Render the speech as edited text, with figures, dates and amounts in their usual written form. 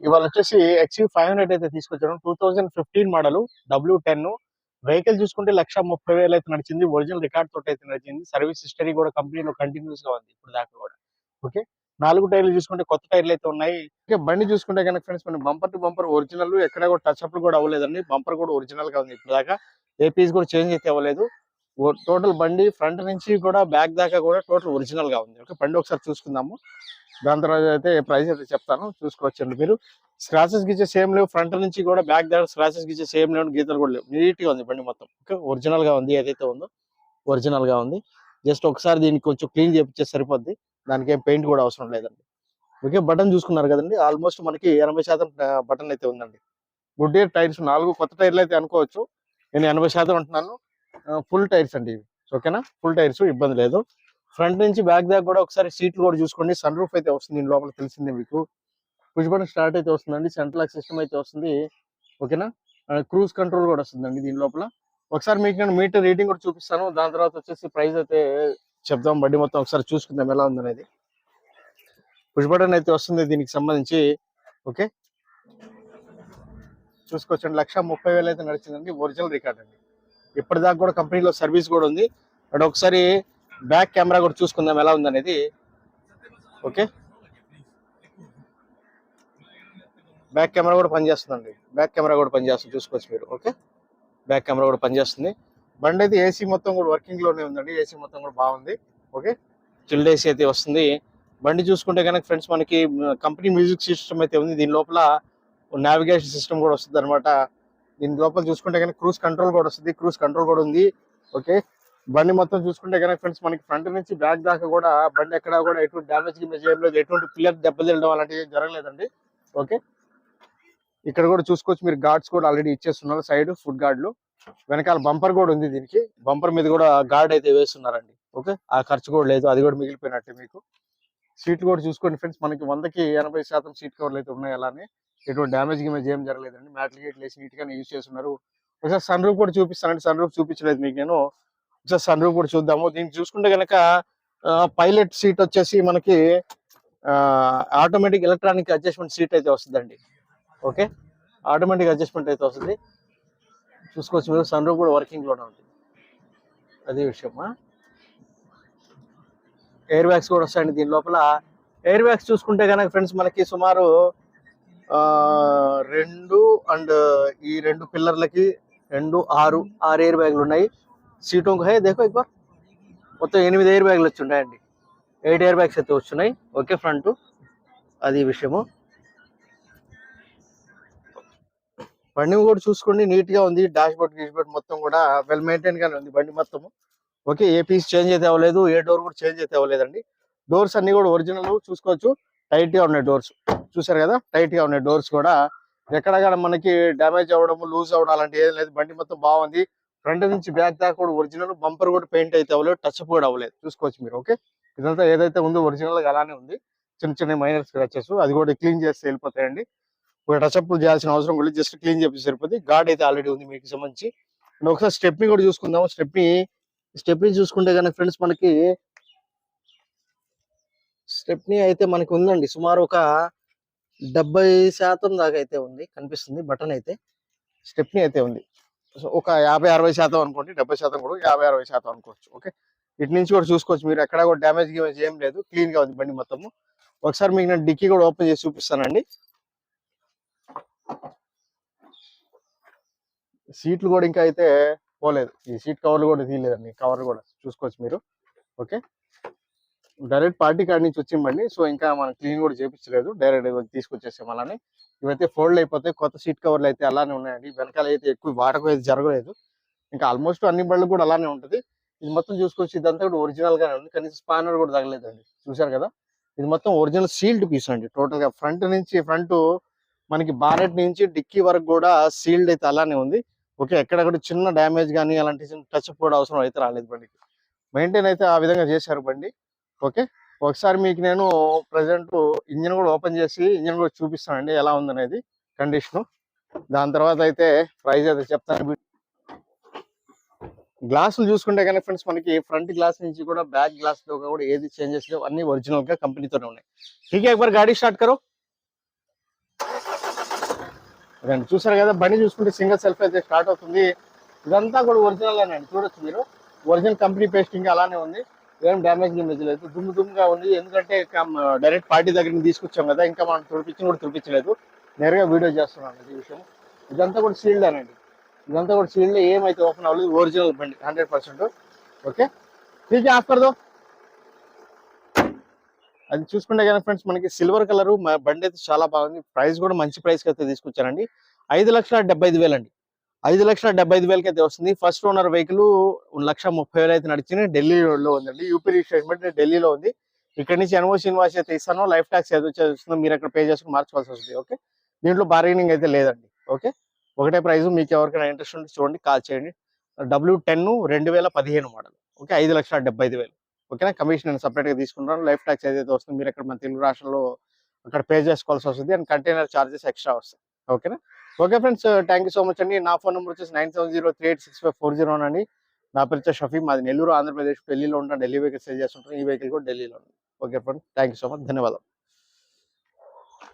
ఇవాళ వచ్చేసి XV500 అయితే తీసుకొచ్చాను. 2015 మోడల్ W10. వెహికల్ చూసుకుంటే 1,30,000 అయితే నడిచింది. ఒరిజినల్ రికార్డ్ తోటి అయితే నడిచింది. సర్వీస్ హిస్టరీ కూడా కంపెనీలో కంటిన్యూస్ గా ఉంది ఇప్పుడు దాకా కూడా. ఓకే, 4 టైర్లు చూసుకుంటే కొత్త టైర్లు అయితే ఉన్నాయి. ఓకే, బండి చూసుకుంటే కనుక ఫ్రెండ్స్ మన బంపర్ టు బంపర్ ఒరిజినల్, ఎక్కడ కూడా టచ్ అప్ కూడా అవ్వలేదండి. బంపర్ కూడా ఒరిజినల్ గా ఉంది ఇప్పుడు దాకా. ఏ పీస్ కూడా చేంజ్ అయితే అవ్వలేదు. టోటల్ బండి ఫ్రంట్ నుంచి కూడా బ్యాక్ దాకా కూడా టోటల్ ఒరిజినల్ గా ఉంది. ఓకే, బండి ఒకసారి చూసుకుందాము. దాని తర్వాత అయితే ప్రైస్ అయితే చెప్తాను, చూసుకోవచ్చండి మీరు. స్క్రాచెస్ గిచ్చే సేమ్ లేవు, ఫ్రంట్ నుంచి కూడా బ్యాక్ దగ్గర స్క్రాచెస్ గిచ్చే సేమ్ లేవు, గీతలు కూడా లేవు. నీట్ గా ఉంది బండి మొత్తం. ఓకే, ఒరిజినల్ గా ఉంది. ఏదైతే ఉందో ఒరిజినల్ గా ఉంది. జస్ట్ ఒకసారి దీనికి కొంచెం క్లీన్ చేపించే సరిపోద్ది. దానికి ఏం పెయింట్ కూడా అవసరం లేదండి. ఓకే, బటన్ చూసుకున్నారు కదండి, ఆల్మోస్ట్ మనకి 80% బటన్ అయితే ఉందండి. గుడ్ ఇయర్ టైర్స్ 4 కొత్త టైర్లు అయితే అనుకోవచ్చు. నేను 80% అంటున్నాను. ఫుల్ టైర్స్ అండి ఇవి. ఓకేనా, ఫుల్ టైర్స్, ఇబ్బంది లేదు. ఫ్రంట్ నుంచి బ్యాక్ దాకా కూడా ఒకసారి సీట్లు కూడా చూసుకోండి. సన్ రూఫ్ అయితే వస్తుంది దీని లోపల, తెలిసిందే మీకు. పుష్ బటన్ స్టార్ట్ అయితే వస్తుందండి. సెంట్రల్ లాక్ సిస్టమ్ అయితే వస్తుంది. ఓకేనా, క్రూజ్ కంట్రోల్ కూడా వస్తుందండి దీని లోపల. ఒకసారి మీకు నేను మీటర్ రీడింగ్ కూడా చూపిస్తాను. దాని తర్వాత వచ్చేసి ప్రైస్ అయితే చెప్దాం. బండి మొత్తం ఒకసారి చూసుకుందాం ఎలా ఉందనేది. పుష్ బటన్ అయితే వస్తుంది దీనికి సంబంధించి. ఓకే, చూసుకోవచ్చండి. 1,30,000 అయితే నడిచిందండి. ఒరిజినల్ రికార్డ్ అండి. ఇప్పటిదాకా కూడా కంపెనీలో సర్వీస్ కూడా ఉంది. అండ్ ఒకసారి బ్యాక్ కెమెరా కూడా చూసుకుందాం ఎలా ఉందనేది. ఓకే, బ్యాక్ కెమెరా కూడా పనిచేస్తుందండి. బ్యాక్ కెమెరా కూడా పనిచేస్తుంది, చూసుకోవచ్చు మీరు. ఓకే, బ్యాక్ కెమెరా కూడా పనిచేస్తుంది. బండి అయితే ఏసీ మొత్తం కూడా వర్కింగ్ లోనే ఉందండి. ఏసీ మొత్తం కూడా బాగుంది. ఓకే, చిల్డ్ ఏసీ అయితే వస్తుంది. బండి చూసుకుంటే కనుక ఫ్రెండ్స్ మనకి కంపెనీ మ్యూజిక్ సిస్టమ్ అయితే ఉంది. దీని లోపల నావిగేషన్ సిస్టమ్ కూడా వస్తుంది అనమాట. దీని లోపల చూసుకుంటే కనుక క్రూజ్ కంట్రోల్ కూడా వస్తుంది. క్రూజ్ కంట్రోల్ కూడా ఉంది. ఓకే, బండి మొత్తం చూసుకుంటే కనుక ఫ్రెండ్స్ మనకి ఫ్రంట్ నుంచి బ్యాక్ దాకా కూడా బండి ఎక్కడ కూడా ఎటువంటి డ్యామేజ్ గిమేజ్ ఏం లేదు. ఎటువంటి పిల్లర్ దెబ్బతిల్లడం అలాంటివి జరగలేదండి. ఓకే, ఇక్కడ కూడా చూసుకోవచ్చు మీరు. గార్డ్స్ కూడా ఆల్రెడీ ఇచ్చేస్తున్నారు సైడ్, ఫుడ్ గార్డులు. వెనకాల బంపర్ కూడా ఉంది దీనికి. బంపర్ మీద కూడా గార్డ్ అయితే వేస్తున్నారండి. ఓకే, ఆ ఖర్చు కూడా లేదు, అది కూడా మిగిలిపోయినట్టే మీకు. సీట్లు కూడా చూసుకోండి ఫ్రెండ్స్, మనకి 100కి 80% సీట్ కవర్లు అయితే ఉన్నాయి. అలానే ఎటువంటి డ్యామేజ్ గిమేజ్ ఏం జరగలేదండి. మ్యాట్లు గేట్లు వేసి నీట్ గానే యూజ్ చేస్తున్నారు. ఒకసారి సన్ రూఫ్ కూడా చూపిస్తానండి. సన్ రూఫ్ చూపించలేదు మీకు నేను. ఒకసారి సన్ రూఫ్ కూడా చూద్దాము. దీనికి చూసుకుంటే కనుక పైలట్ సీట్ వచ్చేసి మనకి ఆటోమేటిక్ ఎలక్ట్రానిక్ అడ్జస్ట్మెంట్ సీట్ అయితే వస్తుందండి. ఓకే, ఆటోమేటిక్ అడ్జస్ట్మెంట్ అయితే వస్తుంది, చూసుకోవచ్చు మీరు. సన్ రూఫ్ కూడా వర్కింగ్ లోనే ఉంది, అదే విషయమా. ఎయిర్ బ్యాగ్స్ కూడా వస్తాయండి దీని లోపల. ఎయిర్ బ్యాగ్స్ చూసుకుంటే కనుక ఫ్రెండ్స్ మనకి సుమారు 2 అండ్ ఈ 2 పిల్లర్లకి 2 6 ఎయిర్ బ్యాగులు ఉన్నాయి. సీటోं को है देखो एक बार, మొత్తం 8 ఎయిర్ బ్యాగులు వచ్చి ఉన్నాయండి. 8 ఎయిర్ బ్యాగ్స్ అయితే వస్తున్నాయి. ఓకే, ఫ్రంట్, అది విషయము. బండి కూడా చూసుకోండి, నీట్ గా ఉంది. డాష్ బోర్డ్ మొత్తం కూడా వెల్ మెయింటైన్ గానే ఉంది బండి మొత్తము. ఓకే, ఏ పీస్ చేంజ్ అయితే అవ్వలేదు, ఏ డోర్ కూడా చేంజ్ అయితే అవ్వలేదండి. డోర్స్ అన్ని కూడా ఒరిజినల్, చూసుకోవచ్చు. టైట్ గా ఉన్నాయి డోర్స్, చూసారు కదా, టైట్ గా ఉన్నాయి డోర్స్ కూడా. ఎక్కడ మనకి డ్యామేజ్ అవ్వడం, లూజ్ అవ్వడం అలాంటి ఏం లేదు. బండి మొత్తం బాగుంది. ఫ్రంట్ నుంచి బ్యాక్ దాకా కూడా ఒరిజినల్. బంపర్ కూడా పెయింట్ అయితే అవ్వలేదు, టచ్ అప్ కూడా అవ్వలేదు, చూసుకోవచ్చు మీరు. ఓకే, ఇదంతా ఏదైతే ఉందో ఒరిజినల్ గా అలానే ఉంది. చిన్న చిన్న మైనర్ స్క్రాచెస్, అది కూడా క్లీన్ చేస్తే వెళ్ళిపోతాయండి. టచ్ అప్ చేయాల్సిన అవసరం కూడా జస్ట్ క్లీన్ చేసి సరిపోతుంది. గార్డ్ అయితే ఆల్రెడీ ఉంది మీకు సంబంధించి. ఒకసారి స్టెప్ని కూడా చూసుకుందాం. స్టెప్ని చూసుకుంటే కనుక ఫ్రెండ్స్ మనకి స్టెప్ని అయితే మనకి ఉందండి. సుమారు ఒక 70% దాకా అయితే ఉంది, కనిపిస్తుంది బటన్ అయితే. స్టెప్ని అయితే ఉంది. ఒక 50-60% అనుకోండి, 70% కూడా 50-60% అనుకోవచ్చు. ఓకే, ఇటు నుంచి కూడా చూసుకోవచ్చు మీరు. ఎక్కడ కూడా డ్యామేజ్ ఏం లేదు, క్లీన్ గా ఉంది బండి మొత్తము. ఒకసారి మీకు నేను డిక్కీ కూడా ఓపెన్ చేసి చూపిస్తానండి. సీట్లు కూడా ఇంకా అయితే పోలేదు, ఈ సీట్ కవర్లు కూడా తీయలేదండి. కవర్లు కూడా చూసుకోవచ్చు మీరు. ఓకే, డైరెక్ట్ పార్టీ కార్డ్ నుంచి వచ్చిందండి. సో ఇంకా మనం క్లీన్ కూడా చేయించలేదు, డైరెక్ట్ తీసుకొచ్చేసాం అలానే. ఇవైతే ఫోల్డ్ అయిపోతే కొత్త సీట్ కవర్లు అయితే అలానే ఉన్నాయండి. వెనకాల అయితే ఎక్కువ వాడకం అయితే జరగలేదు. ఇంకా ఆల్మోస్ట్ అన్ని బళ్ళు కూడా అలానే ఉంటుంది. ఇది మొత్తం చూసుకోవచ్చు, ఇదంతా కూడా ఒరిజినల్ గానే ఉంది. కనీసం స్పానర్ కూడా తగలేదండి, చూసారు కదా. ఇది మొత్తం ఒరిజినల్ సీల్డ్ పీస్ అండి. టోటల్ గా ఫ్రంట్ మనకి బానెట్ నుంచి డిక్కీ వరకు కూడా సీల్డ్ అయితే అలానే ఉంది. ఓకే, ఎక్కడ కూడా చిన్న డ్యామేజ్ కానీ అలాంటి టచ్ కూడా అవసరం అయితే రాలేదు బండికి. మెయింటైన్ అయితే ఆ విధంగా చేశారు బండి. ఓకే, ఒకసారి మీకు నేను ప్రజెంట్ ఇంజిన్ కూడా ఓపెన్ చేసి ఇంజిన్ కూడా చూపిస్తానండి ఎలా ఉందనేది కండిషన్. దాని తర్వాత అయితే ప్రైస్ అయితే చెప్తాను. గ్లాసులు చూసుకుంటే కానీ ఫ్రెండ్స్ మనకి ఫ్రంట్ గ్లాస్ నుంచి కూడా బ్యాక్ గ్లాస్ లో కూడా ఏది చేంజెస్ లేవు, అన్ని ఒరిజినల్ గా కంపెనీతోనే ఉన్నాయి. ठीक है, एक बार गाड़ी स्टार्ट करो. అదండి చూసారు కదా, బండి చూసుకుంటే సింగిల్ సెల్ఫ్ అయితే స్టార్ట్ అవుతుంది. ఇదంతా కూడా ఒరిజినల్ అండి, చూడొచ్చు మీరు. ఒరిజినల్ కంపెనీ పేస్టింగ్ అలానే ఉంది, ఏం డ్యామేజ్ గిమేజ్ లేదు, దుమ్ముగా ఉంది. ఎందుకంటే డైరెక్ట్ పార్టీ దగ్గర నుంచి తీసుకొచ్చాం కదా, ఇంకా మనం చూపించలేదు, నేరుగా వీడియో చేస్తున్నాను ఈ విషయం. ఇదంతా కూడా సీల్డ్ అనండి, ఇదంతా కూడా సీల్డ్, ఏమైతే ఓపెన్ అవ్వలేదు, ఒరిజినల్ బండి 100%. ఓకే, ठीक है ఆఫ్ कर दो. అది చూసుకుంటే కదా ఫ్రెండ్స్, మనకి సిల్వర్ కలర్ బండి అయితే చాలా బాగుంది. ప్రైస్ కూడా మంచి ప్రైస్ కి అయితే తీసుకొచ్చానండి. 5,75,000 అండి. 5,75,000 అయితే వస్తుంది. ఫస్ట్ ఓనర్ వెహికల్ 1,30,000 అయితే నడిచింది. ఢిల్లీలో ఉందండి, యూపీ రిజిస్ట్రేషన్ ఢిల్లీలో ఉంది. ఇక్కడ నుంచి ఎన్ఓసి ఇన్వాయిస్ అయితే ఇస్తాను, లైఫ్ ట్యాక్స్ ఏదైతే వస్తుందో మీరు అక్కడ పే చేసుకుని మార్చుకోవాల్సి వస్తుంది. ఓకే, దీంట్లో బార్గెనింగ్ అయితే లేదండి. ఓకే, ఒకటే ప్రైస్. మీకు ఎవరికైనా ఇంట్రెస్ట్ ఉంటే చూడండి, కాల్ చేయండి. W10 2015 model. ఓకే, 5,75,000. ఓకేనా, కమిషన్ నేను సపరేట్ గా తీసుకుంటాను. లైఫ్ ట్యాక్స్ ఏదైతే వస్తుందో మీరు అక్కడ మన తెలుగు రాష్ట్రంలో అక్కడ పే చేసుకోవాల్సి వస్తుంది, అండ్ కంటైనర్ చార్జెస్ ఎక్స్ట్రా వస్తాయి. ఓకేనా. Okay friends, thank you so much అండి. నా ఫోన్ నెంబర్ వచ్చేసి 9703865401 అండి. నా పేరు వచ్చే షఫీ, మాది నెల్లూరు ఆంధ్రప్రదేశ్. ఢిల్లీలో ఉంటాను, ఢిల్లీ వెహికల్ సేల్ చేస్తుంటాను. ఈ వెహికల్ కూడా ఢిల్లీలో ఉంది. Okay friend, thank you so much, ధన్యవాదాలు.